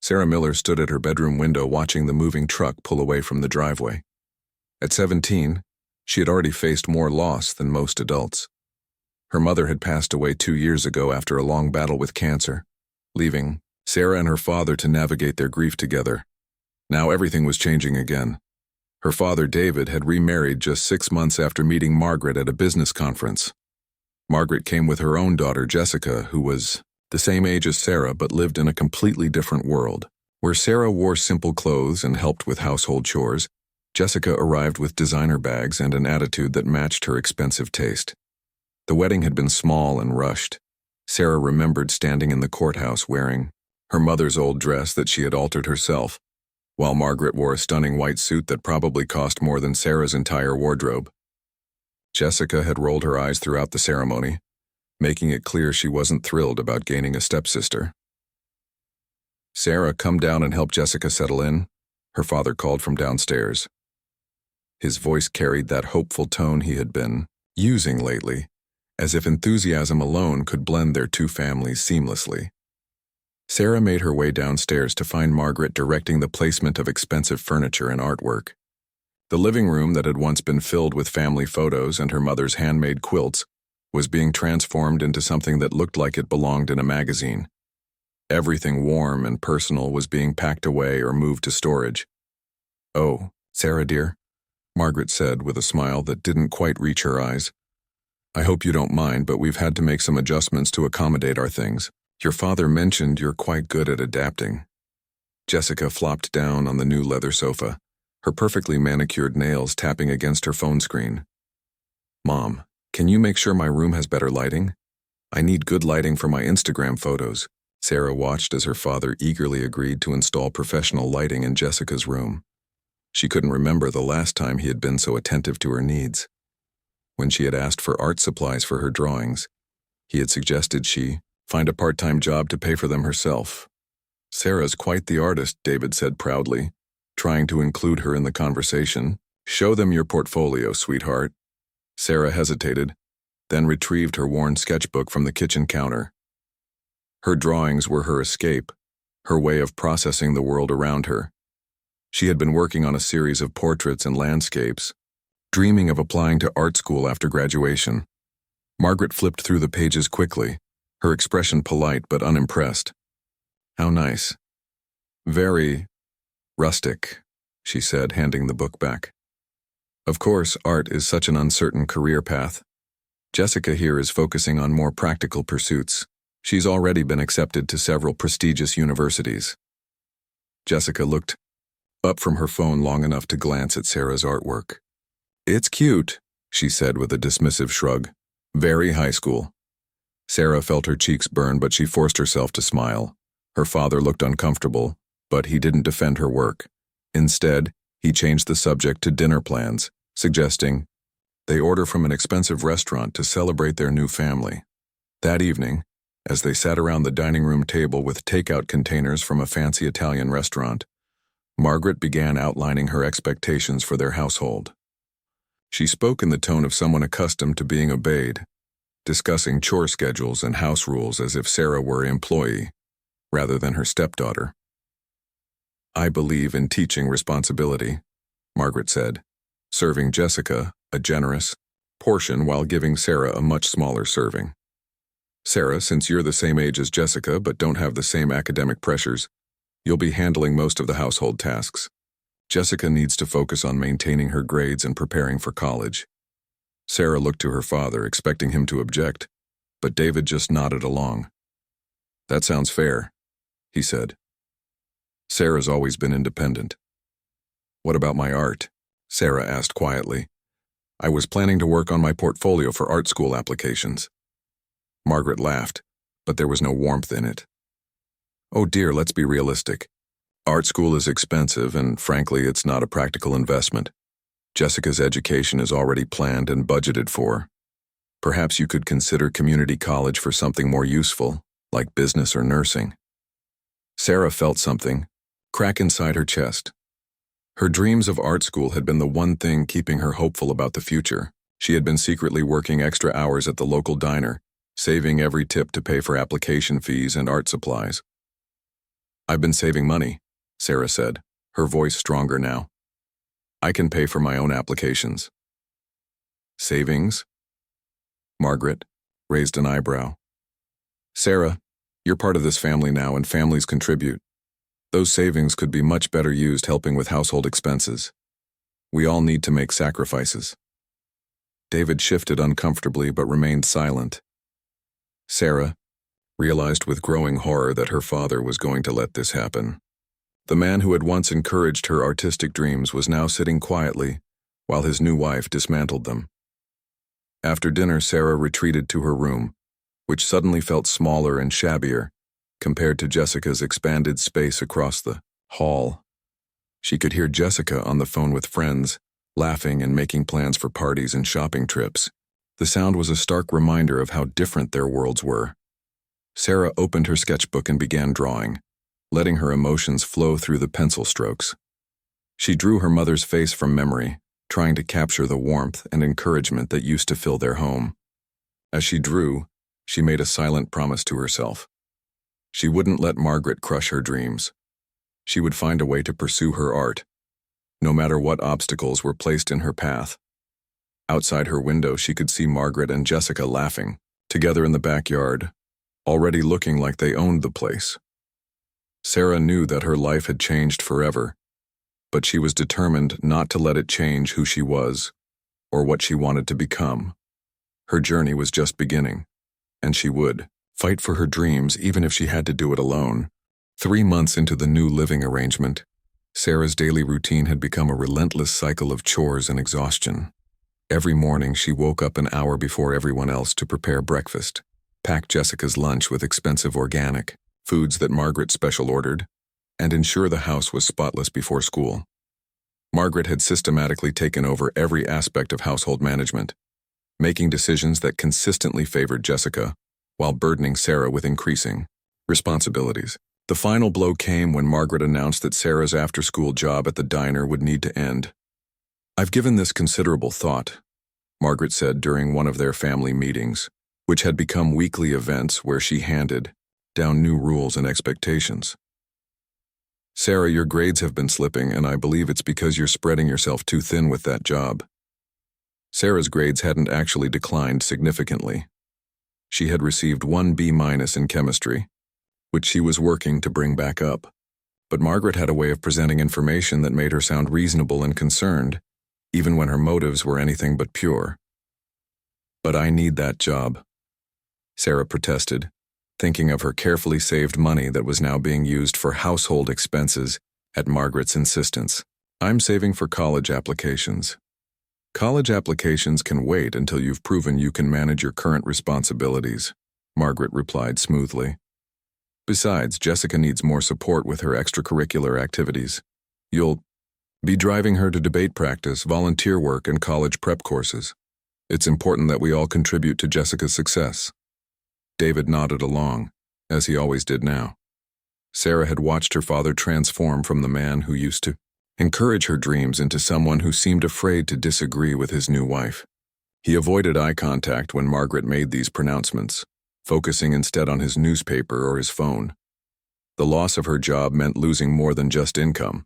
Sarah Miller stood at her bedroom window watching the moving truck pull away from the driveway. At 17, she had already faced more loss than most adults. Her mother had passed away 2 years ago after a long battle with cancer, leaving Sarah and her father to navigate their grief together. Now everything was changing again. Her father, David, had remarried just 6 months after meeting Margaret at a business conference. Margaret came with her own daughter, Jessica, who was the same age as Sarah but lived in a completely different world. Where Sarah wore simple clothes and helped with household chores, Jessica arrived with designer bags and an attitude that matched her expensive taste. The wedding had been small and rushed. Sarah remembered standing in the courthouse wearing her mother's old dress that she had altered herself, while Margaret wore a stunning white suit that probably cost more than Sarah's entire wardrobe. Jessica had rolled her eyes throughout the ceremony, making it clear she wasn't thrilled about gaining a stepsister. "Sarah, come down and help Jessica settle in," her father called from downstairs. His voice carried that hopeful tone he had been using lately, as if enthusiasm alone could blend their two families seamlessly. Sarah made her way downstairs to find Margaret directing the placement of expensive furniture and artwork. The living room that had once been filled with family photos and her mother's handmade quilts was being transformed into something that looked like it belonged in a magazine. Everything warm and personal was being packed away or moved to storage. "Oh, Sarah dear," Margaret said with a smile that didn't quite reach her eyes. "I hope you don't mind, but we've had to make some adjustments to accommodate our things. Your father mentioned you're quite good at adapting." Jessica flopped down on the new leather sofa, her perfectly manicured nails tapping against her phone screen. "Mom, can you make sure my room has better lighting? I need good lighting for my Instagram photos." Sarah watched as her father eagerly agreed to install professional lighting in Jessica's room. She couldn't remember the last time he had been so attentive to her needs. When she had asked for art supplies for her drawings, he had suggested she find a part-time job to pay for them herself. "Sarah's quite the artist," David said proudly, trying to include her in the conversation. "Show them your portfolio, sweetheart." Sarah hesitated, then retrieved her worn sketchbook from the kitchen counter. Her drawings were her escape, her way of processing the world around her. She had been working on a series of portraits and landscapes, dreaming of applying to art school after graduation. Margaret flipped through the pages quickly, her expression polite but unimpressed. "How nice. Very rustic," she said, handing the book back. "Of course, art is such an uncertain career path. Jessica here is focusing on more practical pursuits. She's already been accepted to several prestigious universities." Jessica looked up from her phone long enough to glance at Sarah's artwork. "It's cute," she said with a dismissive shrug. "Very high school." Sarah felt her cheeks burn, but she forced herself to smile. Her father looked uncomfortable, but he didn't defend her work. Instead, he changed the subject to dinner plans, suggesting they order from an expensive restaurant to celebrate their new family. That evening, as they sat around the dining room table with takeout containers from a fancy Italian restaurant, Margaret began outlining her expectations for their household. She spoke in the tone of someone accustomed to being obeyed, discussing chore schedules and house rules as if Sarah were an employee, rather than her stepdaughter. "I believe in teaching responsibility," Margaret said, serving Jessica a generous portion while giving Sarah a much smaller serving. "Sarah, since you're the same age as Jessica but don't have the same academic pressures, you'll be handling most of the household tasks. Jessica needs to focus on maintaining her grades and preparing for college." Sarah looked to her father, expecting him to object, but David just nodded along. "That sounds fair," he said. "Sarah's always been independent." "What about my art?" Sarah asked quietly. "I was planning to work on my portfolio for art school applications." Margaret laughed, but there was no warmth in it. "Oh dear, let's be realistic. Art school is expensive, and frankly, it's not a practical investment. Jessica's education is already planned and budgeted for. Perhaps you could consider community college for something more useful, like business or nursing." Sarah felt something crack inside her chest. Her dreams of art school had been the one thing keeping her hopeful about the future. She had been secretly working extra hours at the local diner, saving every tip to pay for application fees and art supplies. "I've been saving money," Sarah said, her voice stronger now. "I can pay for my own applications." "Savings?" Margaret raised an eyebrow. "Sarah, you're part of this family now and families contribute. Those savings could be much better used helping with household expenses. We all need to make sacrifices." David shifted uncomfortably but remained silent. Sarah realized with growing horror that her father was going to let this happen. The man who had once encouraged her artistic dreams was now sitting quietly while his new wife dismantled them. After dinner, Sarah retreated to her room, which suddenly felt smaller and shabbier compared to Jessica's expanded space across the hall. She could hear Jessica on the phone with friends, laughing and making plans for parties and shopping trips. The sound was a stark reminder of how different their worlds were. Sarah opened her sketchbook and began drawing, letting her emotions flow through the pencil strokes. She drew her mother's face from memory, trying to capture the warmth and encouragement that used to fill their home. As she drew, she made a silent promise to herself. She wouldn't let Margaret crush her dreams. She would find a way to pursue her art, no matter what obstacles were placed in her path. Outside her window, she could see Margaret and Jessica laughing, together in the backyard, already looking like they owned the place. Sarah knew that her life had changed forever, but she was determined not to let it change who she was or what she wanted to become. Her journey was just beginning, and she would fight for her dreams even if she had to do it alone. 3 months into the new living arrangement, Sarah's daily routine had become a relentless cycle of chores and exhaustion. Every morning she woke up an hour before everyone else to prepare breakfast, pack Jessica's lunch with expensive organic foods that Margaret special ordered, and ensure the house was spotless before school. Margaret had systematically taken over every aspect of household management, making decisions that consistently favored Jessica while burdening Sarah with increasing responsibilities. The final blow came when Margaret announced that Sarah's after-school job at the diner would need to end. "I've given this considerable thought," Margaret said during one of their family meetings, which had become weekly events where she handed down new rules and expectations. "Sarah, your grades have been slipping, and I believe it's because you're spreading yourself too thin with that job." Sarah's grades hadn't actually declined significantly. She had received 1 B- in chemistry, which she was working to bring back up. But Margaret had a way of presenting information that made her sound reasonable and concerned, even when her motives were anything but pure. "But I need that job," Sarah protested, thinking of her carefully saved money that was now being used for household expenses at Margaret's insistence. "I'm saving for college applications." "College applications can wait until you've proven you can manage your current responsibilities," Margaret replied smoothly. "Besides, Jessica needs more support with her extracurricular activities. You'll be driving her to debate practice, volunteer work, and college prep courses. It's important that we all contribute to Jessica's success." David nodded along, as he always did now. Sarah had watched her father transform from the man who used to encourage her dreams into someone who seemed afraid to disagree with his new wife. He avoided eye contact when Margaret made these pronouncements, focusing instead on his newspaper or his phone. The loss of her job meant losing more than just income.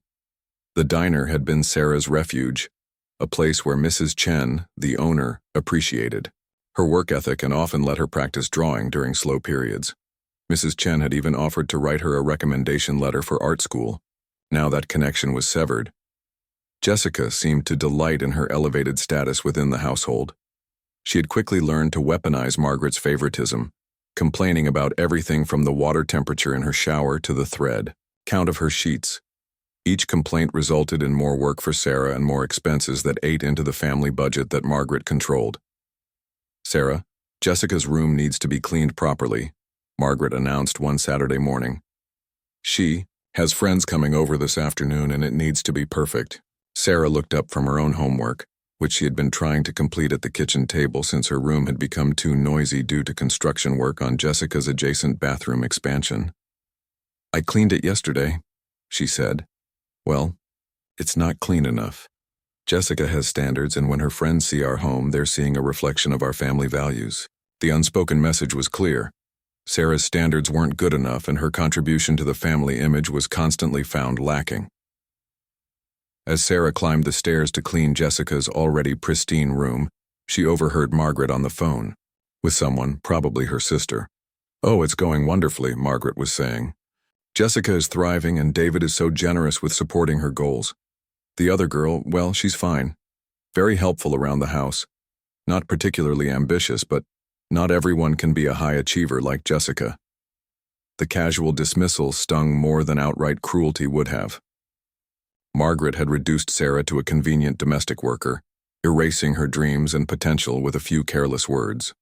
The diner had been Sarah's refuge, a place where Mrs. Chen, the owner, appreciated her work ethic and often let her practice drawing during slow periods. Mrs. Chen had even offered to write her a recommendation letter for art school. Now that connection was severed. Jessica seemed to delight in her elevated status within the household. She had quickly learned to weaponize Margaret's favoritism, complaining about everything from the water temperature in her shower to the thread count of her sheets. Each complaint resulted in more work for Sarah and more expenses that ate into the family budget that Margaret controlled. "Sarah, Jessica's room needs to be cleaned properly," Margaret announced one Saturday morning. "She has friends coming over this afternoon and it needs to be perfect." Sarah looked up from her own homework, which she had been trying to complete at the kitchen table since her room had become too noisy due to construction work on Jessica's adjacent bathroom expansion. "I cleaned it yesterday," she said. "Well, it's not clean enough. Jessica has standards, and when her friends see our home, they're seeing a reflection of our family values." The unspoken message was clear. Sarah's standards weren't good enough, and her contribution to the family image was constantly found lacking. As Sarah climbed the stairs to clean Jessica's already pristine room, she overheard Margaret on the phone, with someone, probably her sister. "Oh, it's going wonderfully," Margaret was saying. "Jessica is thriving, and David is so generous with supporting her goals. The other girl, well, she's fine. Very helpful around the house. Not particularly ambitious, but not everyone can be a high achiever like Jessica." The casual dismissal stung more than outright cruelty would have. Margaret had reduced Sarah to a convenient domestic worker, erasing her dreams and potential with a few careless words.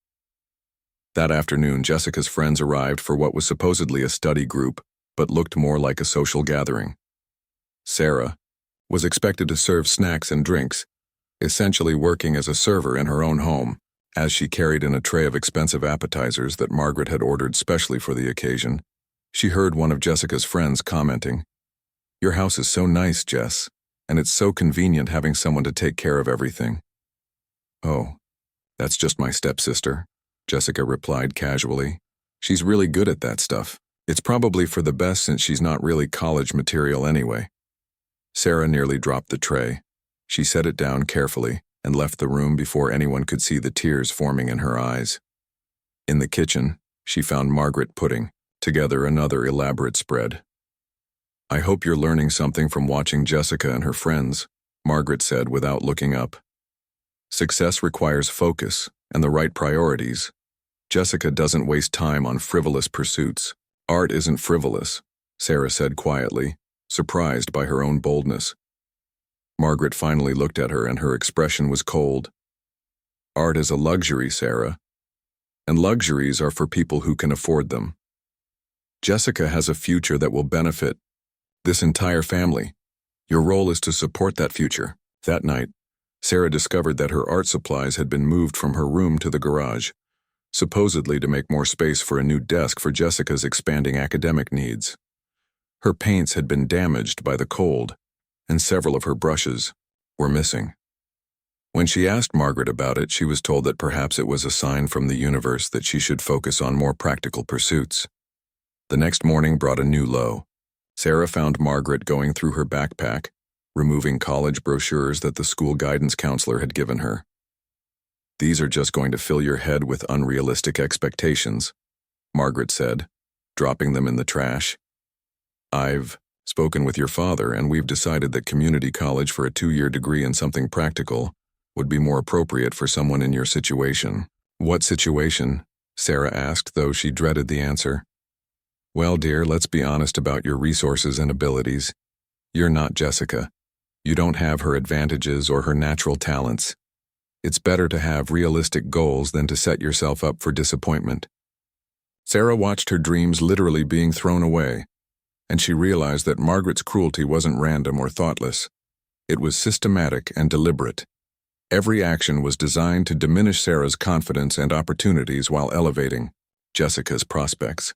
That afternoon, Jessica's friends arrived for what was supposedly a study group, but looked more like a social gathering. Sarah was expected to serve snacks and drinks, essentially working as a server in her own home, as she carried in a tray of expensive appetizers that Margaret had ordered specially for the occasion. She heard one of Jessica's friends commenting, "Your house is so nice, Jess, and it's so convenient having someone to take care of everything." "Oh, that's just my stepsister," Jessica replied casually. "She's really good at that stuff. It's probably for the best since she's not really college material anyway." Sarah nearly dropped the tray. She set it down carefully and left the room before anyone could see the tears forming in her eyes. In the kitchen, she found Margaret putting together another elaborate spread. "I hope you're learning something from watching Jessica and her friends," Margaret said without looking up. "Success requires focus and the right priorities. Jessica doesn't waste time on frivolous pursuits." "Art isn't frivolous," Sarah said quietly, surprised by her own boldness. Margaret finally looked at her, and her expression was cold. "Art is a luxury, Sarah, and luxuries are for people who can afford them. Jessica has a future that will benefit this entire family. Your role is to support that future." That night, Sarah discovered that her art supplies had been moved from her room to the garage, supposedly to make more space for a new desk for Jessica's expanding academic needs. Her paints had been damaged by the cold, and several of her brushes were missing. When she asked Margaret about it, she was told that perhaps it was a sign from the universe that she should focus on more practical pursuits. The next morning brought a new low. Sarah found Margaret going through her backpack, removing college brochures that the school guidance counselor had given her. "These are just going to fill your head with unrealistic expectations," Margaret said, dropping them in the trash. "I've spoken with your father, and we've decided that community college for a 2-year degree in something practical would be more appropriate for someone in your situation." "What situation?" Sarah asked, though she dreaded the answer. "Well, dear, let's be honest about your resources and abilities. You're not Jessica. You don't have her advantages or her natural talents. It's better to have realistic goals than to set yourself up for disappointment." Sarah watched her dreams literally being thrown away, and she realized that Margaret's cruelty wasn't random or thoughtless. It was systematic and deliberate. Every action was designed to diminish Sarah's confidence and opportunities while elevating Jessica's prospects.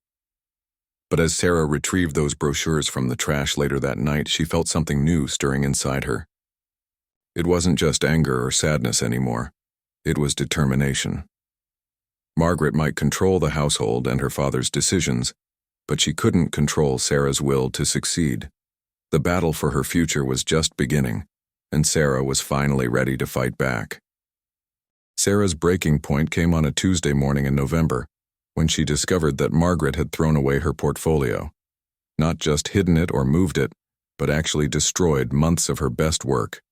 But as Sarah retrieved those brochures from the trash later that night, she felt something new stirring inside her. It wasn't just anger or sadness anymore. It was determination. Margaret might control the household and her father's decisions, but she couldn't control Sarah's will to succeed. The battle for her future was just beginning, and Sarah was finally ready to fight back. Sarah's breaking point came on a Tuesday morning in November, when she discovered that Margaret had thrown away her portfolio. Not just hidden it or moved it, but actually destroyed months of her best work.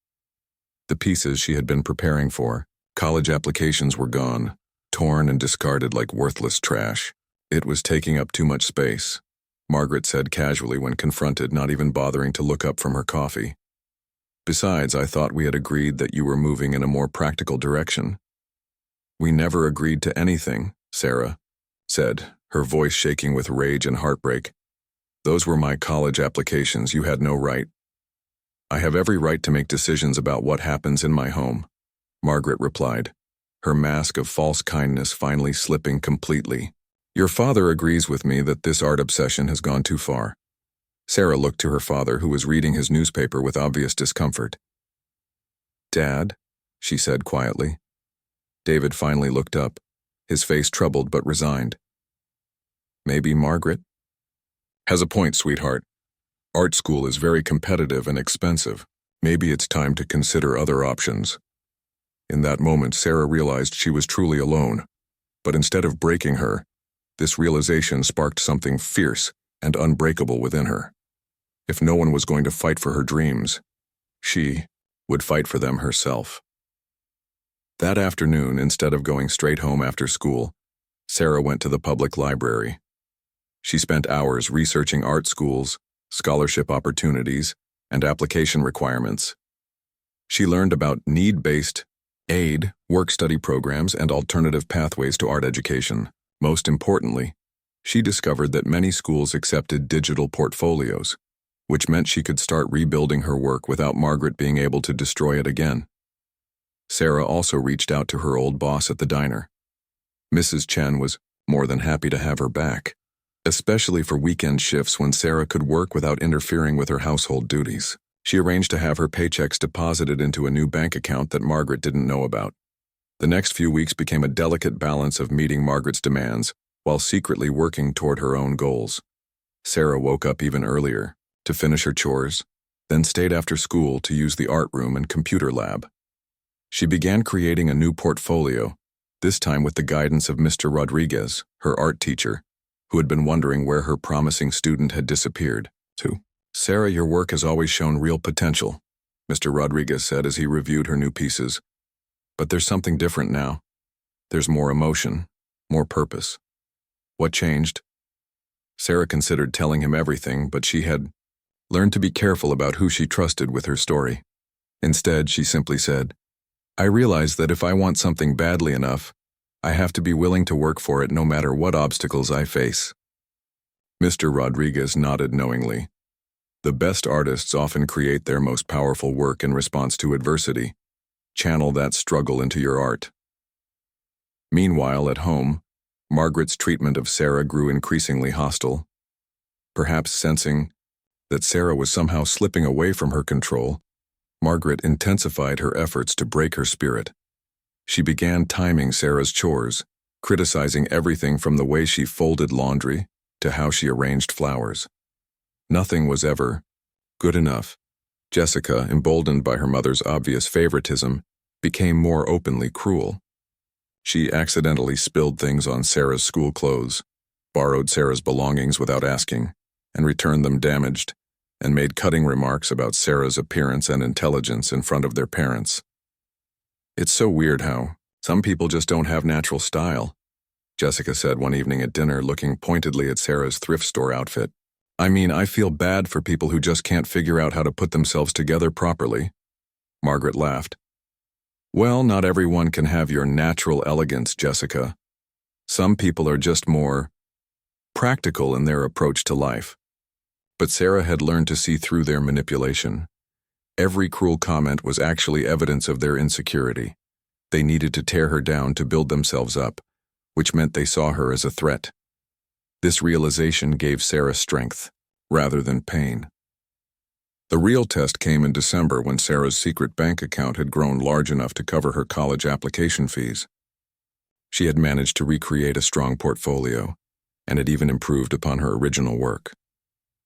The pieces she had been preparing for, college applications, were gone, torn and discarded like worthless trash. "It was taking up too much space," Margaret said casually when confronted, not even bothering to look up from her coffee. "Besides, I thought we had agreed that you were moving in a more practical direction." "We never agreed to anything," Sarah said, her voice shaking with rage and heartbreak. "Those were my college applications. You had no right." "I have every right to make decisions about what happens in my home," Margaret replied, her mask of false kindness finally slipping completely. "Your father agrees with me that this art obsession has gone too far." Sarah looked to her father, who was reading his newspaper with obvious discomfort. "Dad?" she said quietly. David finally looked up, his face troubled but resigned. Maybe Margaret has a point, sweetheart. Art school is very competitive and expensive. Maybe it's time to consider other options. In that moment, Sarah realized she was truly alone. But instead of breaking her, this realization sparked something fierce and unbreakable within her. If no one was going to fight for her dreams, she would fight for them herself. That afternoon, instead of going straight home after school, Sarah went to the public library. She spent hours researching art schools, scholarship opportunities, and application requirements. She learned about need-based aid, work-study programs, and alternative pathways to art education. Most importantly, she discovered that many schools accepted digital portfolios, which meant she could start rebuilding her work without Margaret being able to destroy it again. Sarah also reached out to her old boss at the diner. Mrs. Chen was more than happy to have her back, especially for weekend shifts when Sarah could work without interfering with her household duties. She arranged to have her paychecks deposited into a new bank account that Margaret didn't know about. The next few weeks became a delicate balance of meeting Margaret's demands while secretly working toward her own goals. Sarah woke up even earlier to finish her chores, then stayed after school to use the art room and computer lab. She began creating a new portfolio, this time with the guidance of Mr. Rodriguez, her art teacher, who had been wondering where her promising student had disappeared. Sarah, your work has always shown real potential, Mr. Rodriguez said as he reviewed her new pieces. But there's something different now. There's more emotion, more purpose. What changed? Sarah considered telling him everything, but she had learned to be careful about who she trusted with her story. Instead, she simply said, I realize that if I want something badly enough, I have to be willing to work for it no matter what obstacles I face. Mr. Rodriguez nodded knowingly. The best artists often create their most powerful work in response to adversity. Channel that struggle into your art. Meanwhile, at home, Margaret's treatment of Sarah grew increasingly hostile. Perhaps sensing that Sarah was somehow slipping away from her control, Margaret intensified her efforts to break her spirit. She began timing Sarah's chores, criticizing everything from the way she folded laundry to how she arranged flowers. Nothing was ever good enough. Jessica, emboldened by her mother's obvious favoritism, became more openly cruel. She accidentally spilled things on Sarah's school clothes, borrowed Sarah's belongings without asking, and returned them damaged, and made cutting remarks about Sarah's appearance and intelligence in front of their parents. It's so weird how some people just don't have natural style, Jessica said one evening at dinner, looking pointedly at Sarah's thrift store outfit. I mean, I feel bad for people who just can't figure out how to put themselves together properly. Margaret laughed. Well, not everyone can have your natural elegance, Jessica. Some people are just more practical in their approach to life. But Sarah had learned to see through their manipulation. Every cruel comment was actually evidence of their insecurity. They needed to tear her down to build themselves up, which meant they saw her as a threat. This realization gave Sarah strength, rather than pain. The real test came in December when Sarah's secret bank account had grown large enough to cover her college application fees. She had managed to recreate a strong portfolio, and had even improved upon her original work.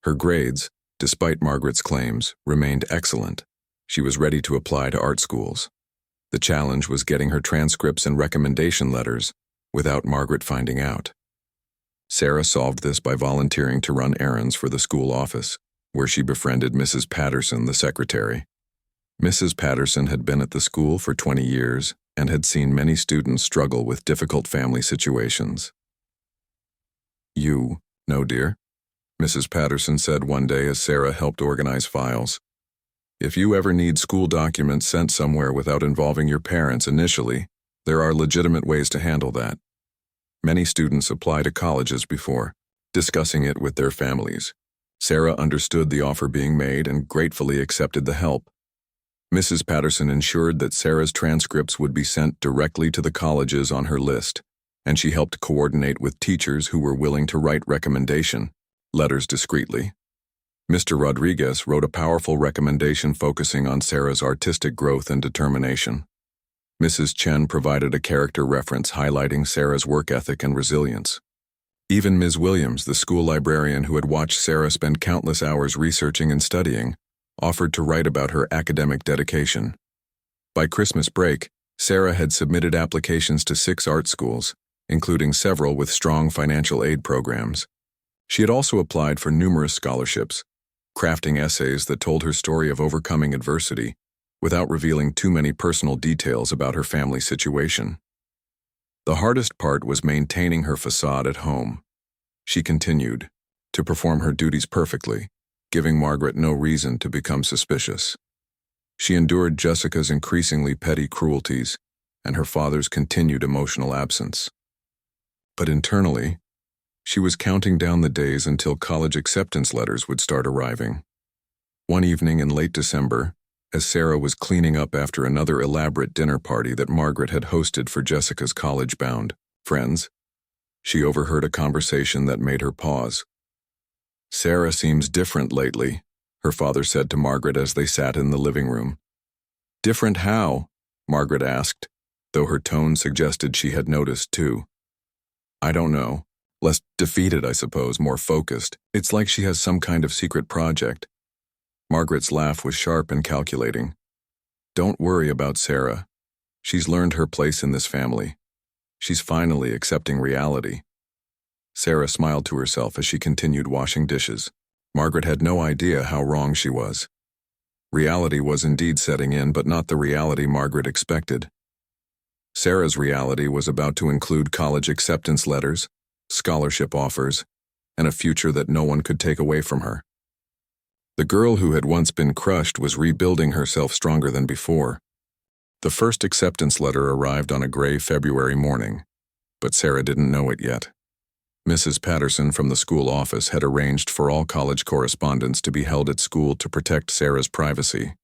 Her grades, despite Margaret's claims, remained excellent. She was ready to apply to art schools. The challenge was getting her transcripts and recommendation letters without Margaret finding out. Sarah solved this by volunteering to run errands for the school office, where she befriended Mrs. Patterson, the secretary. Mrs. Patterson had been at the school for 20 years and had seen many students struggle with difficult family situations. You know, dear, Mrs. Patterson said one day as Sarah helped organize files. If you ever need school documents sent somewhere without involving your parents initially, there are legitimate ways to handle that. Many students apply to colleges before discussing it with their families. Sarah understood the offer being made and gratefully accepted the help. Mrs. Patterson ensured that Sarah's transcripts would be sent directly to the colleges on her list, and she helped coordinate with teachers who were willing to write recommendation letters discreetly. Mr. Rodriguez wrote a powerful recommendation focusing on Sarah's artistic growth and determination. Mrs. Chen provided a character reference highlighting Sarah's work ethic and resilience. Even Ms. Williams, the school librarian who had watched Sarah spend countless hours researching and studying, offered to write about her academic dedication. By Christmas break, Sarah had submitted applications to 6 art schools, including several with strong financial aid programs. She had also applied for numerous scholarships, crafting essays that told her story of overcoming adversity without revealing too many personal details about her family situation. The hardest part was maintaining her facade at home. She continued to perform her duties perfectly, giving Margaret no reason to become suspicious. She endured Jessica's increasingly petty cruelties and her father's continued emotional absence. But internally, she was counting down the days until college acceptance letters would start arriving. One evening in late December, as Sarah was cleaning up after another elaborate dinner party that Margaret had hosted for Jessica's college-bound friends, she overheard a conversation that made her pause. "Sarah seems different lately," her father said to Margaret as they sat in the living room. "Different how?" Margaret asked, though her tone suggested she had noticed too. "I don't know. Less defeated, I suppose, more focused. It's like she has some kind of secret project." Margaret's laugh was sharp and calculating. "Don't worry about Sarah. She's learned her place in this family. She's finally accepting reality." Sarah smiled to herself as she continued washing dishes. Margaret had no idea how wrong she was. Reality was indeed setting in, but not the reality Margaret expected. Sarah's reality was about to include college acceptance letters, scholarship offers, and a future that no one could take away from her. The girl who had once been crushed was rebuilding herself stronger than before. The first acceptance letter arrived on a gray February morning, but Sarah didn't know it yet. Mrs. Patterson from the school office had arranged for all college correspondence to be held at school to protect Sarah's privacy.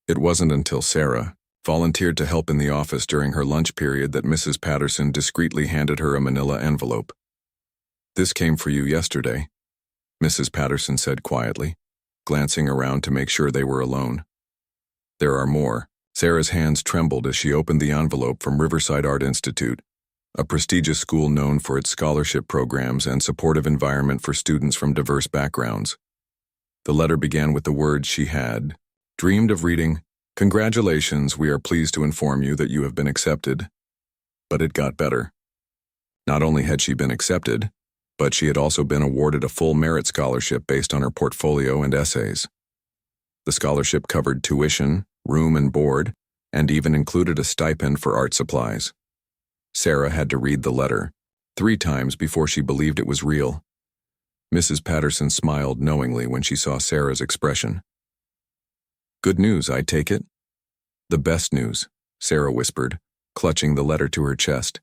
It wasn't until Sarah volunteered to help in the office during her lunch period that Mrs. Patterson discreetly handed her a manila envelope. "This came for you yesterday," Mrs. Patterson said quietly, glancing around to make sure they were alone. "There are more." Sarah's hands trembled as she opened the envelope from Riverside Art Institute, a prestigious school known for its scholarship programs and supportive environment for students from diverse backgrounds. The letter began with the words she had dreamed of reading. "Congratulations, we are pleased to inform you that you have been accepted." But it got better. Not only had she been accepted, but she had also been awarded a full merit scholarship based on her portfolio and essays. The scholarship covered tuition, room and board, and even included a stipend for art supplies. Sarah had to read the letter 3 times before she believed it was real. Mrs. Patterson smiled knowingly when she saw Sarah's expression. "Good news, I take it?" "The best news," Sarah whispered, clutching the letter to her chest.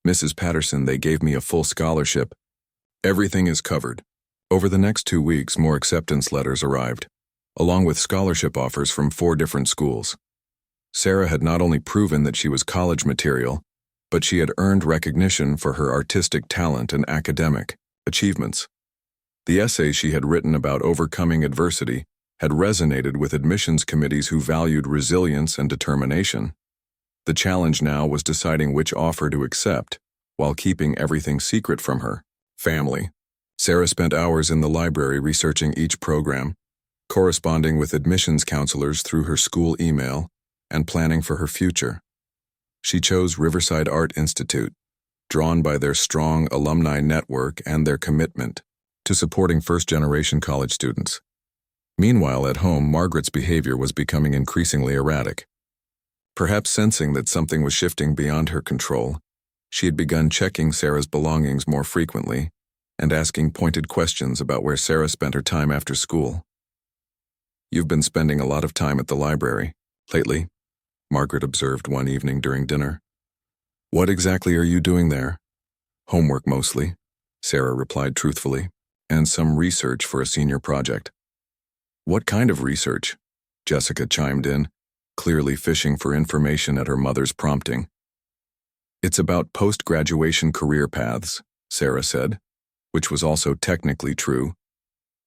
"Mrs. Patterson, they gave me a full scholarship. Everything is covered." Over the next 2 weeks, more acceptance letters arrived, along with scholarship offers from 4 different schools. Sarah had not only proven that she was college material, but she had earned recognition for her artistic talent and academic achievements. The essays she had written about overcoming adversity had resonated with admissions committees who valued resilience and determination. The challenge now was deciding which offer to accept, while keeping everything secret from her family. Sarah spent hours in the library researching each program, corresponding with admissions counselors through her school email, and planning for her future. She chose Riverside Art Institute, drawn by their strong alumni network and their commitment to supporting first-generation college students. Meanwhile, at home, Margaret's behavior was becoming increasingly erratic. Perhaps sensing that something was shifting beyond her control, she had begun checking Sarah's belongings more frequently and asking pointed questions about where Sarah spent her time after school. "You've been spending a lot of time at the library lately," Margaret observed one evening during dinner. "What exactly are you doing there?" "Homework mostly," Sarah replied truthfully, "and some research for a senior project." "What kind of research?" Jessica chimed in, clearly fishing for information at her mother's prompting. "It's about post-graduation career paths," Sarah said, which was also technically true.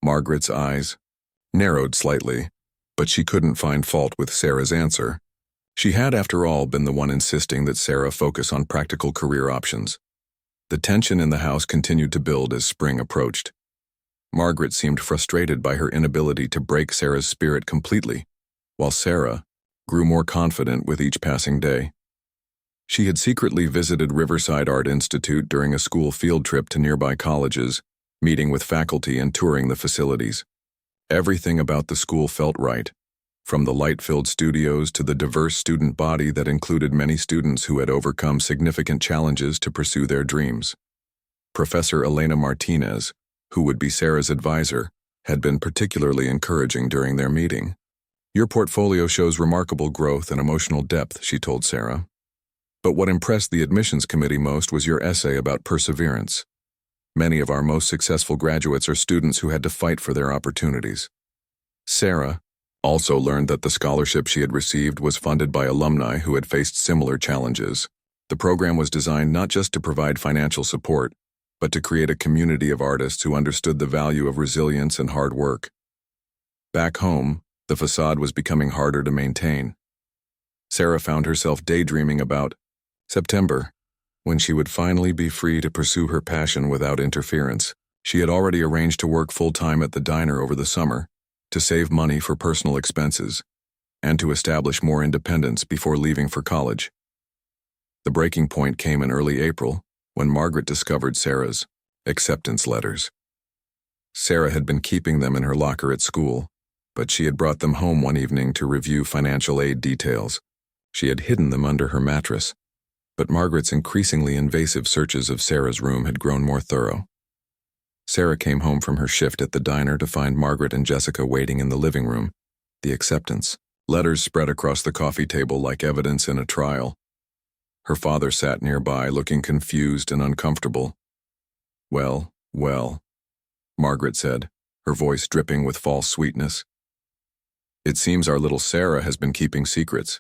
Margaret's eyes narrowed slightly, but she couldn't find fault with Sarah's answer. She had, after all, been the one insisting that Sarah focus on practical career options. The tension in the house continued to build as spring approached. Margaret seemed frustrated by her inability to break Sarah's spirit completely, while Sarah grew more confident with each passing day. She had secretly visited Riverside Art Institute during a school field trip to nearby colleges, meeting with faculty and touring the facilities. Everything about the school felt right, from the light-filled studios to the diverse student body that included many students who had overcome significant challenges to pursue their dreams. Professor Elena Martinez, who would be Sarah's advisor, had been particularly encouraging during their meeting. "Your portfolio shows remarkable growth and emotional depth," she told Sarah. "But what impressed the admissions committee most was your essay about perseverance. Many of our most successful graduates are students who had to fight for their opportunities." Sarah also learned that the scholarship she had received was funded by alumni who had faced similar challenges. The program was designed not just to provide financial support, but to create a community of artists who understood the value of resilience and hard work. Back home, the facade was becoming harder to maintain. Sarah found herself daydreaming about September, when she would finally be free to pursue her passion without interference. She had already arranged to work full-time at the diner over the summer, to save money for personal expenses, and to establish more independence before leaving for college. The breaking point came in early April, when Margaret discovered Sarah's acceptance letters. Sarah had been keeping them in her locker at school, but she had brought them home one evening to review financial aid details. She had hidden them under her mattress, but Margaret's increasingly invasive searches of Sarah's room had grown more thorough. Sarah came home from her shift at the diner to find Margaret and Jessica waiting in the living room. The acceptance letters spread across the coffee table like evidence in a trial. Her father sat nearby, looking confused and uncomfortable. Well, Margaret said, her voice dripping with false sweetness. "It seems our little Sarah has been keeping secrets."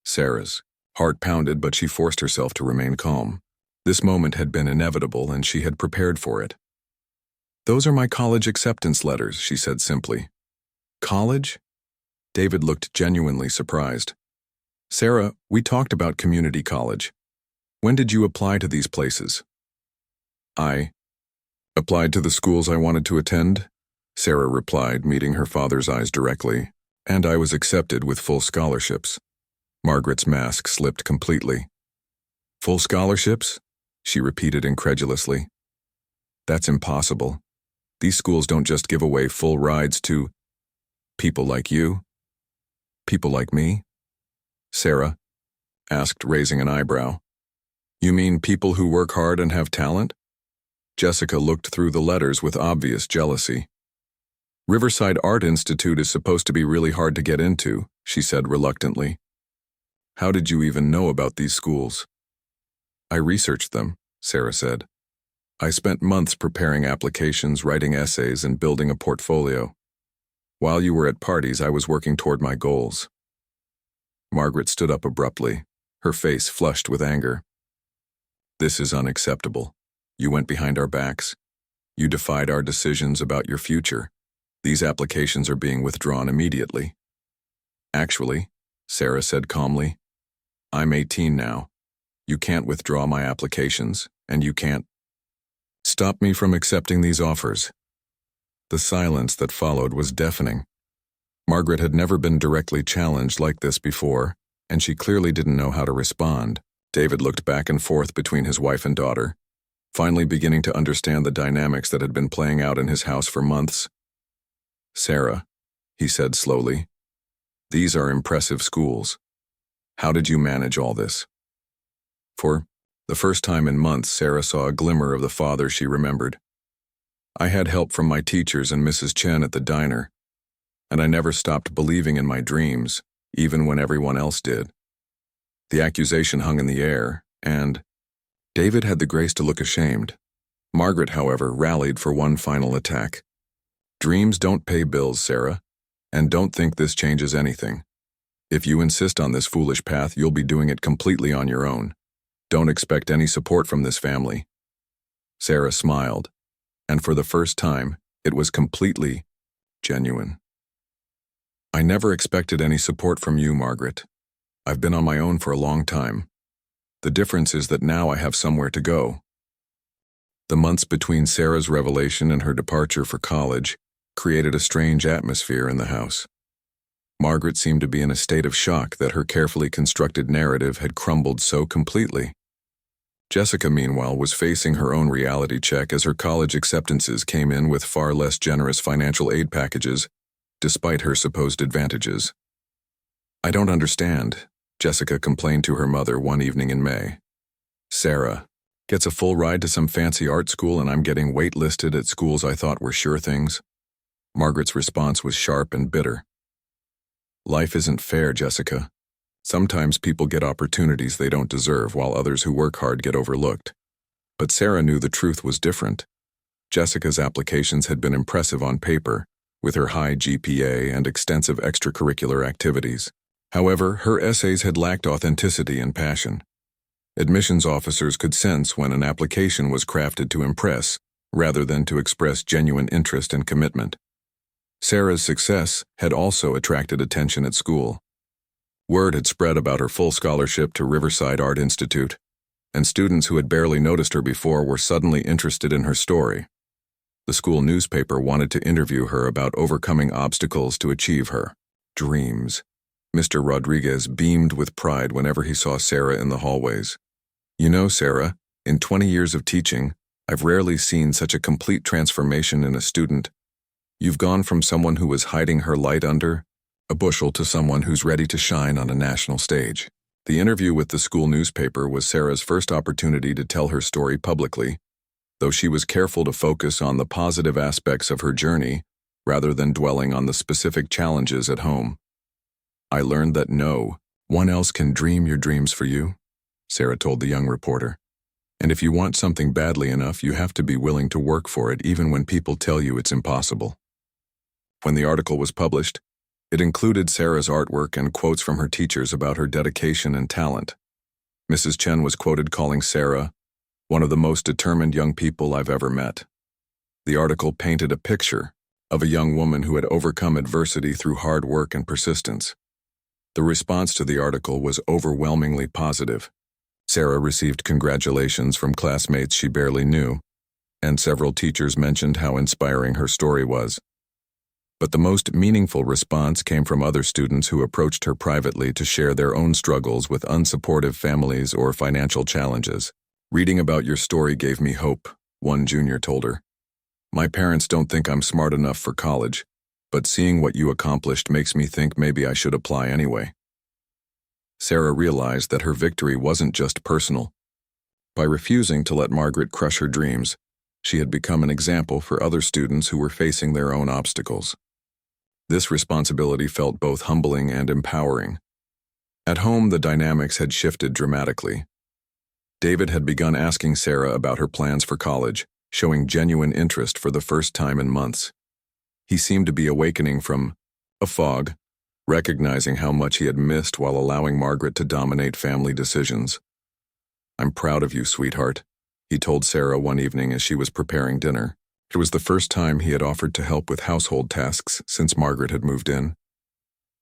Sarah's heart pounded, but she forced herself to remain calm. This moment had been inevitable, and she had prepared for it. "Those are my college acceptance letters," she said simply. "College?" David looked genuinely surprised. "Sarah, we talked about community college. When did you apply to these places?" "I applied to the schools I wanted to attend," Sarah replied, meeting her father's eyes directly, "and I was accepted with full scholarships." Margaret's mask slipped completely. "Full scholarships?" she repeated incredulously. "That's impossible. These schools don't just give away full rides to people like you. People like me?" Sarah asked, raising an eyebrow. "You mean people who work hard and have talent?" Jessica looked through the letters with obvious jealousy. "Riverside Art Institute is supposed to be really hard to get into," she said reluctantly. "How did you even know about these schools?" "I researched them," Sarah said. "I spent months preparing applications, writing essays, and building a portfolio. While you were at parties, I was working toward my goals." Margaret stood up abruptly, her face flushed with anger. "This is unacceptable. You went behind our backs. You defied our decisions about your future. These applications are being withdrawn immediately." "Actually," Sarah said calmly, "I'm 18 now. You can't withdraw my applications, and you can't stop me from accepting these offers." The silence that followed was deafening. Margaret had never been directly challenged like this before, and she clearly didn't know how to respond. David looked back and forth between his wife and daughter, finally beginning to understand the dynamics that had been playing out in his house for months. "Sarah," he said slowly, "these are impressive schools. How did you manage all this?" For the first time in months, Sarah saw a glimmer of the father she remembered. "I had help from my teachers and Mrs. Chen at the diner, and I never stopped believing in my dreams, even when everyone else did." The accusation hung in the air, and David had the grace to look ashamed. Margaret, however, rallied for one final attack. "Dreams don't pay bills, Sarah, and don't think this changes anything. If you insist on this foolish path, you'll be doing it completely on your own. Don't expect any support from this family." Sarah smiled, and for the first time, it was completely genuine. "I never expected any support from you, Margaret. I've been on my own for a long time. The difference is that now I have somewhere to go, The months between Sarah's revelation and her departure for college created a strange atmosphere in the house. Margaret seemed to be in a state of shock that her carefully constructed narrative had crumbled so completely. Jessica, meanwhile, was facing her own reality check as her college acceptances came in with far less generous financial aid packages, despite her supposed advantages. "I don't understand," Jessica complained to her mother one evening in May. "Sarah gets a full ride to some fancy art school and I'm getting waitlisted at schools I thought were sure things." Margaret's response was sharp and bitter. "Life isn't fair, Jessica. Sometimes people get opportunities they don't deserve while others who work hard get overlooked." But Sarah knew the truth was different. Jessica's applications had been impressive on paper, with her high GPA and extensive extracurricular activities. However, her essays had lacked authenticity and passion. Admissions officers could sense when an application was crafted to impress, rather than to express genuine interest and commitment. Sarah's success had also attracted attention at school. Word had spread about her full scholarship to Riverside Art Institute, and students who had barely noticed her before were suddenly interested in her story. The school newspaper wanted to interview her about overcoming obstacles to achieve her dreams. Mr. Rodriguez beamed with pride whenever he saw Sarah in the hallways. "You know, Sarah, in 20 years of teaching, I've rarely seen such a complete transformation in a student. You've gone from someone who was hiding her light under a bushel to someone who's ready to shine on a national stage." The interview with the school newspaper was Sarah's first opportunity to tell her story publicly, though she was careful to focus on the positive aspects of her journey rather than dwelling on the specific challenges at home. "I learned that no one else can dream your dreams for you," Sarah told the young reporter. "And if you want something badly enough, you have to be willing to work for it even when people tell you it's impossible." When the article was published, it included Sarah's artwork and quotes from her teachers about her dedication and talent. Mrs. Chen was quoted calling Sarah one of the most determined young people I've ever met. The article painted a picture of a young woman who had overcome adversity through hard work and persistence. The response to the article was overwhelmingly positive. Sarah received congratulations from classmates she barely knew, and several teachers mentioned how inspiring her story was. But the most meaningful response came from other students who approached her privately to share their own struggles with unsupportive families or financial challenges. "Reading about your story gave me hope," one junior told her. "My parents don't think I'm smart enough for college, but seeing what you accomplished makes me think maybe I should apply anyway." Sarah realized that her victory wasn't just personal. By refusing to let Margaret crush her dreams, she had become an example for other students who were facing their own obstacles. This responsibility felt both humbling and empowering. At home, the dynamics had shifted dramatically. David had begun asking Sarah about her plans for college, showing genuine interest for the first time in months. He seemed to be awakening from a fog, recognizing how much he had missed while allowing Margaret to dominate family decisions. "I'm proud of you, sweetheart," he told Sarah one evening as she was preparing dinner. It was the first time he had offered to help with household tasks since Margaret had moved in.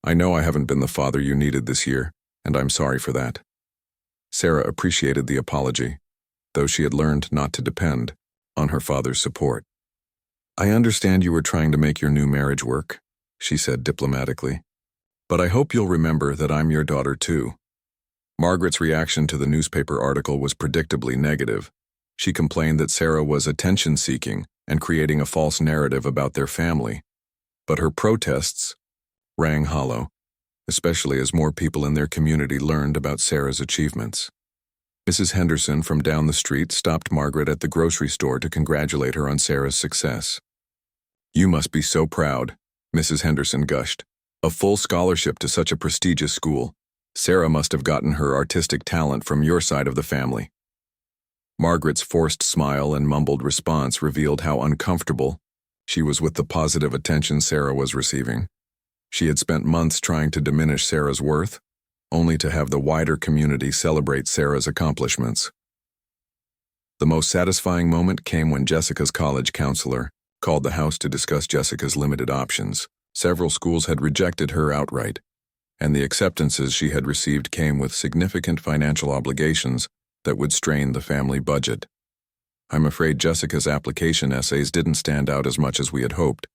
"I know I haven't been the father you needed this year, and I'm sorry for that." Sarah appreciated the apology, though she had learned not to depend on her father's support. "I understand you were trying to make your new marriage work," she said diplomatically, "but I hope you'll remember that I'm your daughter too." Margaret's reaction to the newspaper article was predictably negative. She complained that Sarah was attention-seeking and creating a false narrative about their family. But her protests rang hollow, especially as more people in their community learned about Sarah's achievements. Mrs. Henderson from down the street stopped Margaret at the grocery store to congratulate her on Sarah's success. "You must be so proud," Mrs. Henderson gushed. "A full scholarship to such a prestigious school. Sarah must have gotten her artistic talent from your side of the family." Margaret's forced smile and mumbled response revealed how uncomfortable she was with the positive attention Sarah was receiving. She had spent months trying to diminish Sarah's worth, only to have the wider community celebrate Sarah's accomplishments. The most satisfying moment came when Jessica's college counselor called the house to discuss Jessica's limited options. Several schools had rejected her outright, and the acceptances she had received came with significant financial obligations that would strain the family budget. I'm afraid Jessica's application essays didn't stand out as much as we had hoped.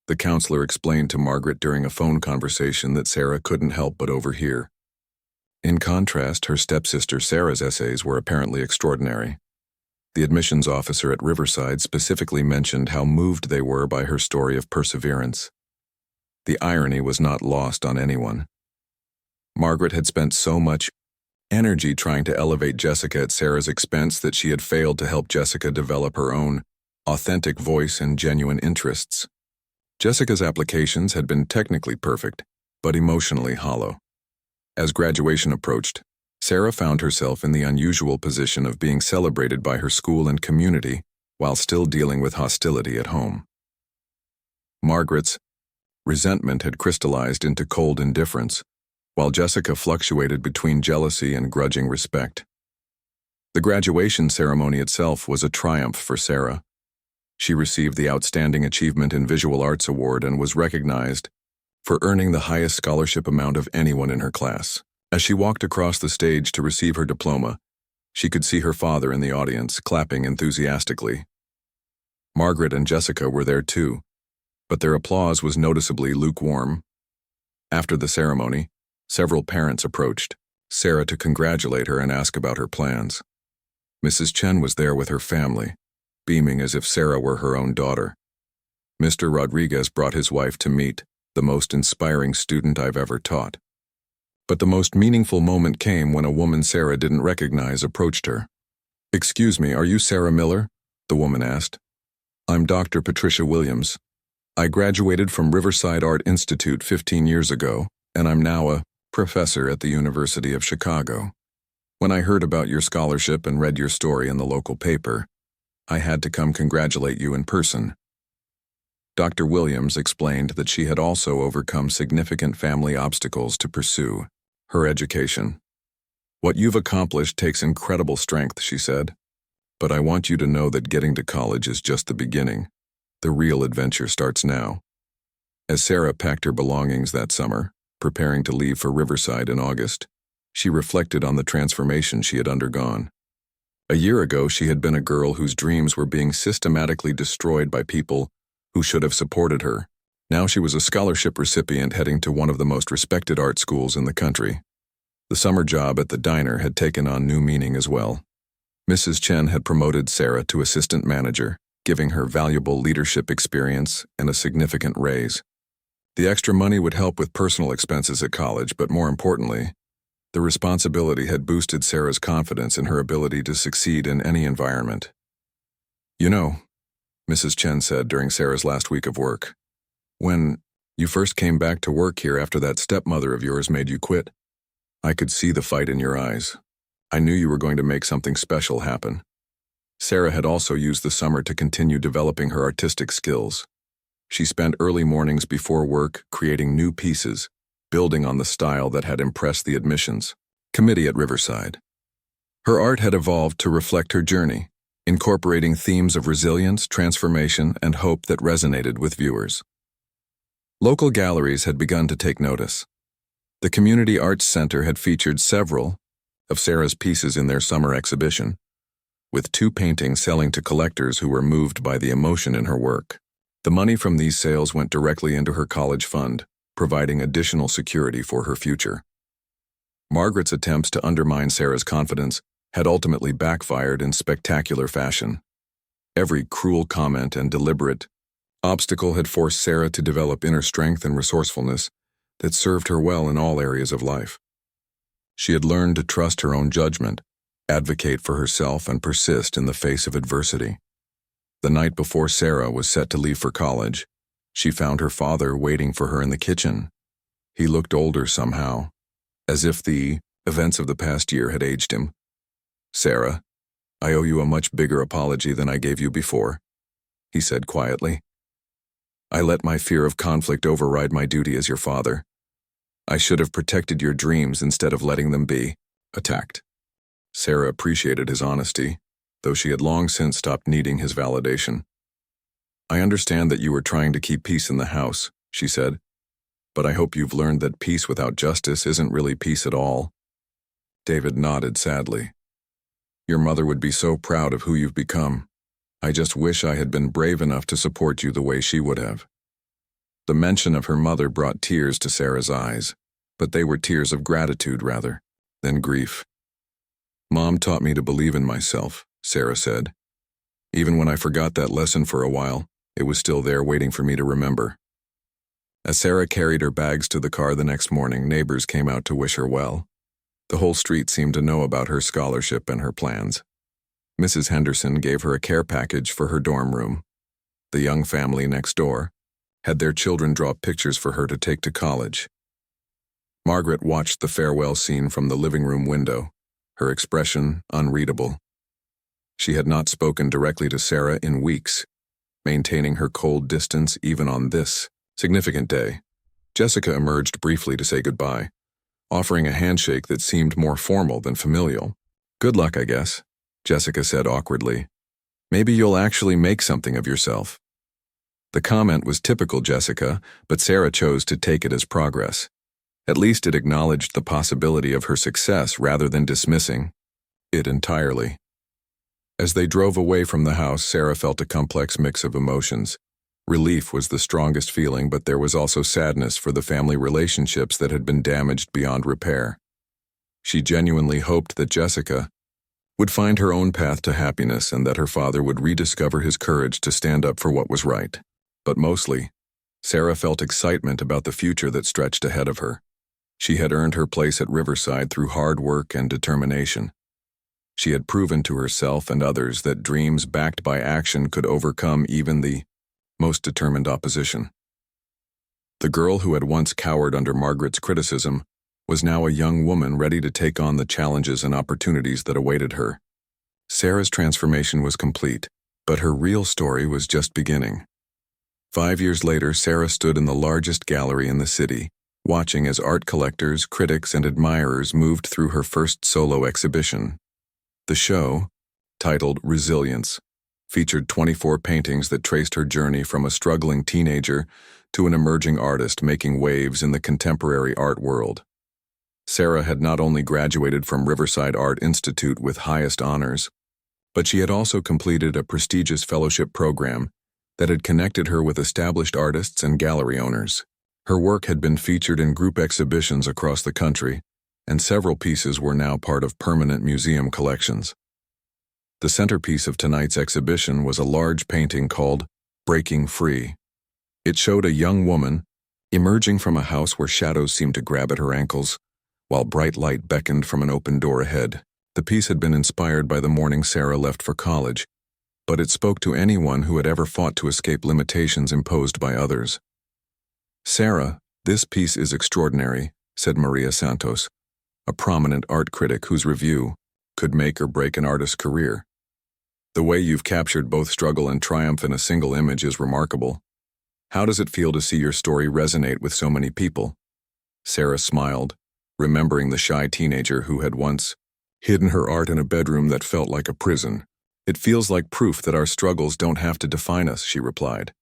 The counselor explained to Margaret during a phone conversation that Sarah couldn't help but overhear. In contrast, her stepsister Sarah's essays were apparently extraordinary. The admissions officer at Riverside specifically mentioned how moved they were by her story of perseverance. The irony was not lost on anyone. Margaret had spent so much energy trying to elevate Jessica at Sarah's expense that she had failed to help Jessica develop her own authentic voice and genuine interests. Jessica's applications had been technically perfect, but emotionally hollow. As graduation approached, Sarah found herself in the unusual position of being celebrated by her school and community while still dealing with hostility at home. Margaret's resentment had crystallized into cold indifference, while Jessica fluctuated between jealousy and grudging respect. The graduation ceremony itself was a triumph for Sarah. She received the Outstanding Achievement in Visual Arts Award and was recognized for earning the highest scholarship amount of anyone in her class. As she walked across the stage to receive her diploma, she could see her father in the audience, clapping enthusiastically. Margaret and Jessica were there too, but their applause was noticeably lukewarm. After the ceremony, several parents approached Sarah to congratulate her and ask about her plans. Mrs. Chen was there with her family, beaming as if Sarah were her own daughter. Mr. Rodriguez brought his wife to meet the most inspiring student I've ever taught. But the most meaningful moment came when a woman Sarah didn't recognize approached her. "Excuse me, are you Sarah Miller?" the woman asked. "I'm Dr. Patricia Williams. I graduated from Riverside Art Institute 15 years ago, and I'm now a professor at the University of Chicago. When I heard about your scholarship and read your story in the local paper, I had to come congratulate you in person." Dr. Williams explained that she had also overcome significant family obstacles to pursue her education. "What you've accomplished takes incredible strength," she said. "But I want you to know that getting to college is just the beginning. The real adventure starts now." As Sarah packed her belongings that summer, preparing to leave for Riverside in August, she reflected on the transformation she had undergone. A year ago, she had been a girl whose dreams were being systematically destroyed by people who should have supported her. Now she was a scholarship recipient heading to one of the most respected art schools in the country. The summer job at the diner had taken on new meaning as well. Mrs. Chen had promoted Sarah to assistant manager, giving her valuable leadership experience and a significant raise. The extra money would help with personal expenses at college, but more importantly, the responsibility had boosted Sarah's confidence in her ability to succeed in any environment. "You know," Mrs. Chen said during Sarah's last week of work, "when you first came back to work here after that stepmother of yours made you quit, I could see the fight in your eyes. I knew you were going to make something special happen." Sarah had also used the summer to continue developing her artistic skills. She spent early mornings before work creating new pieces, building on the style that had impressed the admissions committee at Riverside. Her art had evolved to reflect her journey, incorporating themes of resilience, transformation, and hope that resonated with viewers. Local galleries had begun to take notice. The Community Arts Center had featured several of Sarah's pieces in their summer exhibition, with 2 paintings selling to collectors who were moved by the emotion in her work. The money from these sales went directly into her college fund, providing additional security for her future. Margaret's attempts to undermine Sarah's confidence had ultimately backfired in spectacular fashion. Every cruel comment and deliberate obstacle had forced Sarah to develop inner strength and resourcefulness that served her well in all areas of life. She had learned to trust her own judgment, advocate for herself, and persist in the face of adversity. The night before Sarah was set to leave for college, she found her father waiting for her in the kitchen. He looked older somehow, as if the events of the past year had aged him. "Sarah, I owe you a much bigger apology than I gave you before," he said quietly. "I let my fear of conflict override my duty as your father. I should have protected your dreams instead of letting them be attacked." Sarah appreciated his honesty, though she had long since stopped needing his validation. "I understand that you were trying to keep peace in the house," she said, "but I hope you've learned that peace without justice isn't really peace at all." David nodded sadly. "Your mother would be so proud of who you've become," I just wish I had been brave enough to support you the way she would have." The mention of her mother brought tears to Sarah's eyes, but they were tears of gratitude rather than grief. "Mom taught me to believe in myself," Sarah said. "Even when I forgot that lesson for a while, it was still there waiting for me to remember." As Sarah carried her bags to the car the next morning, neighbors came out to wish her well. The whole street seemed to know about her scholarship and her plans. Mrs. Henderson gave her a care package for her dorm room. The young family next door had their children draw pictures for her to take to college. Margaret watched the farewell scene from the living room window, her expression unreadable. She had not spoken directly to Sarah in weeks, maintaining her cold distance even on this significant day. Jessica emerged briefly to say goodbye, offering a handshake that seemed more formal than familial. "Good luck, I guess," Jessica said awkwardly. "Maybe you'll actually make something of yourself." The comment was typical Jessica, but Sarah chose to take it as progress. At least it acknowledged the possibility of her success rather than dismissing it entirely. As they drove away from the house, Sarah felt a complex mix of emotions. Relief was the strongest feeling, but there was also sadness for the family relationships that had been damaged beyond repair. She genuinely hoped that Jessica would find her own path to happiness and that her father would rediscover his courage to stand up for what was right. But mostly, Sarah felt excitement about the future that stretched ahead of her. She had earned her place at Riverside through hard work and determination. She had proven to herself and others that dreams backed by action could overcome even the most determined opposition. The girl who had once cowered under Margaret's criticism was now a young woman ready to take on the challenges and opportunities that awaited her. Sarah's transformation was complete, but her real story was just beginning. 5 years later, Sarah stood in the largest gallery in the city, watching as art collectors, critics, and admirers moved through her first solo exhibition. The show, titled Resilience, featured 24 paintings that traced her journey from a struggling teenager to an emerging artist making waves in the contemporary art world. Sarah had not only graduated from Riverside Art Institute with highest honors, but she had also completed a prestigious fellowship program that had connected her with established artists and gallery owners. Her work had been featured in group exhibitions across the country, and several pieces were now part of permanent museum collections. The centerpiece of tonight's exhibition was a large painting called Breaking Free. It showed a young woman emerging from a house where shadows seemed to grab at her ankles, while bright light beckoned from an open door ahead. The piece had been inspired by the morning Sarah left for college, but it spoke to anyone who had ever fought to escape limitations imposed by others. "Sarah, this piece is extraordinary," said Maria Santos, a prominent art critic whose review could make or break an artist's career. "The way you've captured both struggle and triumph in a single image is remarkable. How does it feel to see your story resonate with so many people?" Sarah smiled, remembering the shy teenager who had once hidden her art in a bedroom that felt like a prison. "It feels like proof that our struggles don't have to define us," she replied.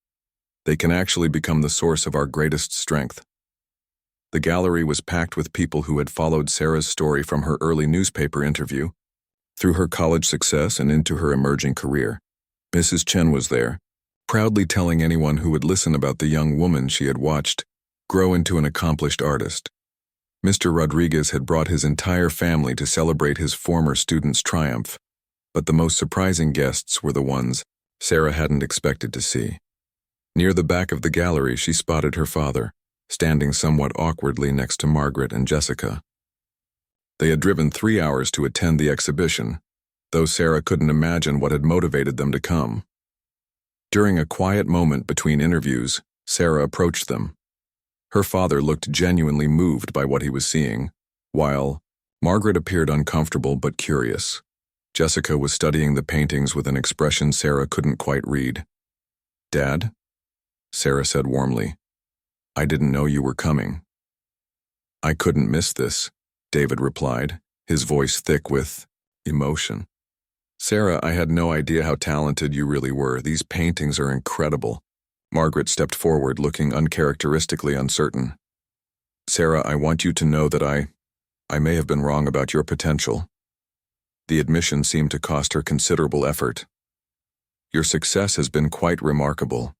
"They can actually become the source of our greatest strength." The gallery was packed with people who had followed Sarah's story from her early newspaper interview, through her college success and into her emerging career. Mrs. Chen was there, proudly telling anyone who would listen about the young woman she had watched grow into an accomplished artist. Mr. Rodriguez had brought his entire family to celebrate his former student's triumph, but the most surprising guests were the ones Sarah hadn't expected to see. Near the back of the gallery, she spotted her father, standing somewhat awkwardly next to Margaret and Jessica. They had driven 3 hours to attend the exhibition, though Sarah couldn't imagine what had motivated them to come. During a quiet moment between interviews, Sarah approached them. Her father looked genuinely moved by what he was seeing, while Margaret appeared uncomfortable but curious. Jessica was studying the paintings with an expression Sarah couldn't quite read. "Dad?" Sarah said warmly. "I didn't know you were coming." "I couldn't miss this," David replied, his voice thick with emotion. "Sarah, I had no idea how talented you really were. These paintings are incredible." Margaret stepped forward, looking uncharacteristically uncertain. "Sarah, I want you to know that I may have been wrong about your potential." The admission seemed to cost her considerable effort. Your success has been quite remarkable."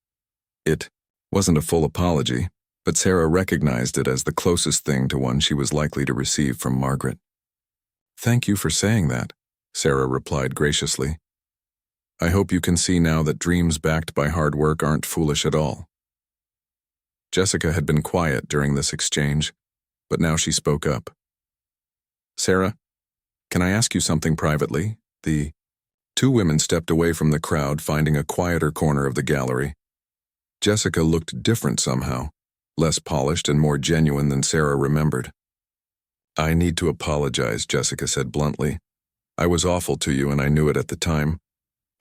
It wasn't a full apology, but Sarah recognized it as the closest thing to one she was likely to receive from Margaret. "Thank you for saying that," Sarah replied graciously. "I hope you can see now that dreams backed by hard work aren't foolish at all." Jessica had been quiet during this exchange, but now she spoke up. "Sarah, can I ask you something privately?" The two women stepped away from the crowd, finding a quieter corner of the gallery. Jessica looked different somehow, less polished and more genuine than Sarah remembered. "I need to apologize," Jessica said bluntly. "I was awful to you and I knew it at the time.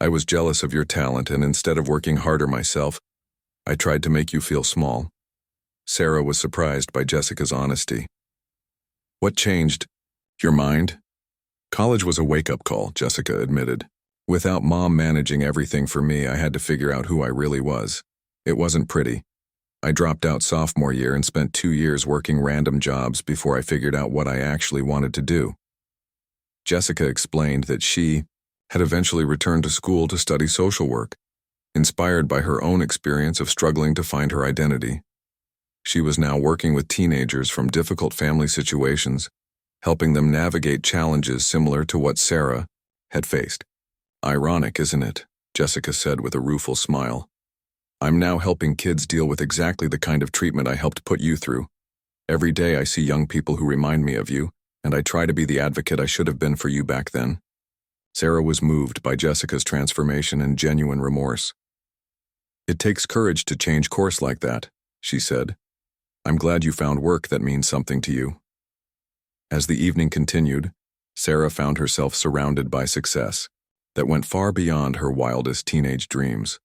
I was jealous of your talent and instead of working harder myself, I tried to make you feel small." Sarah was surprised by Jessica's honesty. "What changed? Your mind?" "College was a wake-up call," Jessica admitted. "Without Mom managing everything for me, I had to figure out who I really was. It wasn't pretty. I dropped out sophomore year and spent 2 years working random jobs before I figured out what I actually wanted to do." Jessica explained that she had eventually returned to school to study social work, inspired by her own experience of struggling to find her identity. She was now working with teenagers from difficult family situations, helping them navigate challenges similar to what Sarah had faced. "Ironic, isn't it?" Jessica said with a rueful smile. "I'm now helping kids deal with exactly the kind of treatment I helped put you through. Every day I see young people who remind me of you, and I try to be the advocate I should have been for you back then." Sarah was moved by Jessica's transformation and genuine remorse. "It takes courage to change course like that," she said. "I'm glad you found work that means something to you." As the evening continued, Sarah found herself surrounded by success that went far beyond her wildest teenage dreams.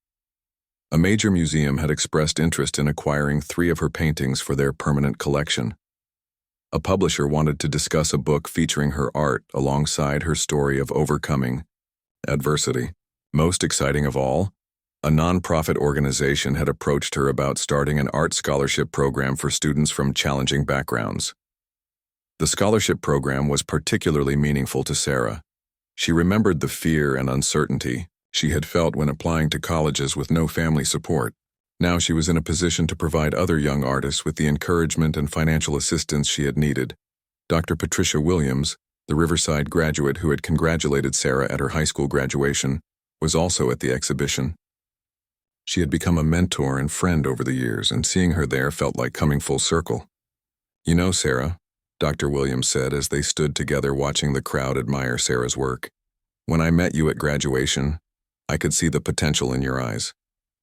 A major museum had expressed interest in acquiring 3 of her paintings for their permanent collection. A publisher wanted to discuss a book featuring her art alongside her story of overcoming adversity. Most exciting of all, a nonprofit organization had approached her about starting an art scholarship program for students from challenging backgrounds. The scholarship program was particularly meaningful to Sarah. She remembered the fear and uncertainty she had felt when applying to colleges with no family support. Now she was in a position to provide other young artists with the encouragement and financial assistance she had needed. Dr. Patricia Williams, the Riverside graduate who had congratulated Sarah at her high school graduation, was also at the exhibition. She had become a mentor and friend over the years, and seeing her there felt like coming full circle. "You know, Sarah," Dr. Williams said as they stood together watching the crowd admire Sarah's work, "when I met you at graduation, I could see the potential in your eyes.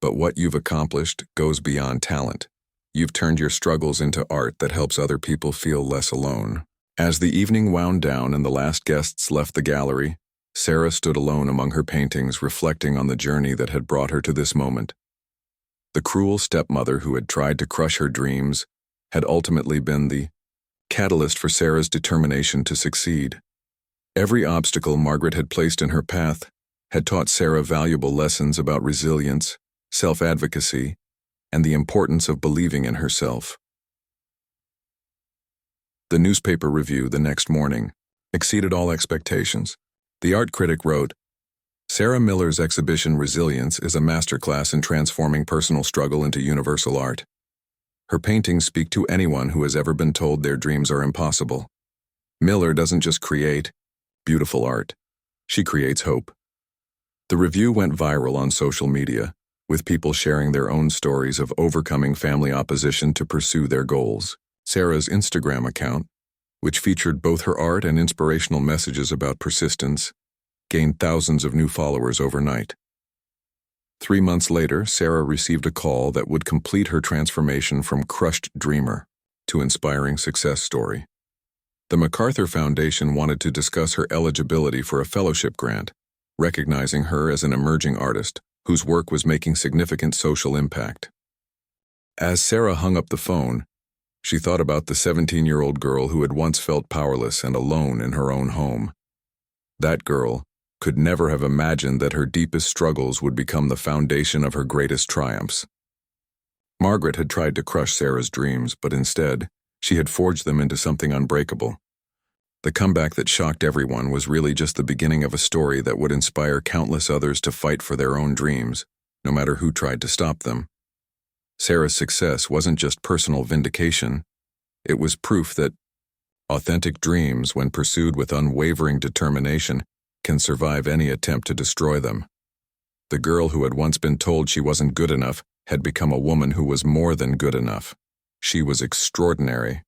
But what you've accomplished goes beyond talent. You've turned your struggles into art that helps other people feel less alone." As the evening wound down and the last guests left the gallery, Sarah stood alone among her paintings, reflecting on the journey that had brought her to this moment. The cruel stepmother who had tried to crush her dreams had ultimately been the catalyst for Sarah's determination to succeed. Every obstacle Margaret had placed in her path had taught Sarah valuable lessons about resilience, self-advocacy, and the importance of believing in herself. The newspaper review the next morning exceeded all expectations. The art critic wrote, "Sarah Miller's exhibition Resilience is a masterclass in transforming personal struggle into universal art. Her paintings speak to anyone who has ever been told their dreams are impossible. Miller doesn't just create beautiful art, she creates hope." The review went viral on social media, with people sharing their own stories of overcoming family opposition to pursue their goals. Sarah's Instagram account, which featured both her art and inspirational messages about persistence, gained thousands of new followers overnight. 3 months later, Sarah received a call that would complete her transformation from crushed dreamer to inspiring success story. The MacArthur Foundation wanted to discuss her eligibility for a fellowship grant, recognizing her as an emerging artist whose work was making significant social impact. As Sarah hung up the phone, she thought about the 17-year-old girl who had once felt powerless and alone in her own home. That girl could never have imagined that her deepest struggles would become the foundation of her greatest triumphs. Margaret had tried to crush Sarah's dreams, but instead, she had forged them into something unbreakable. The comeback that shocked everyone was really just the beginning of a story that would inspire countless others to fight for their own dreams, no matter who tried to stop them. Sarah's success wasn't just personal vindication, it was proof that authentic dreams, when pursued with unwavering determination, can survive any attempt to destroy them. The girl who had once been told she wasn't good enough had become a woman who was more than good enough. She was extraordinary.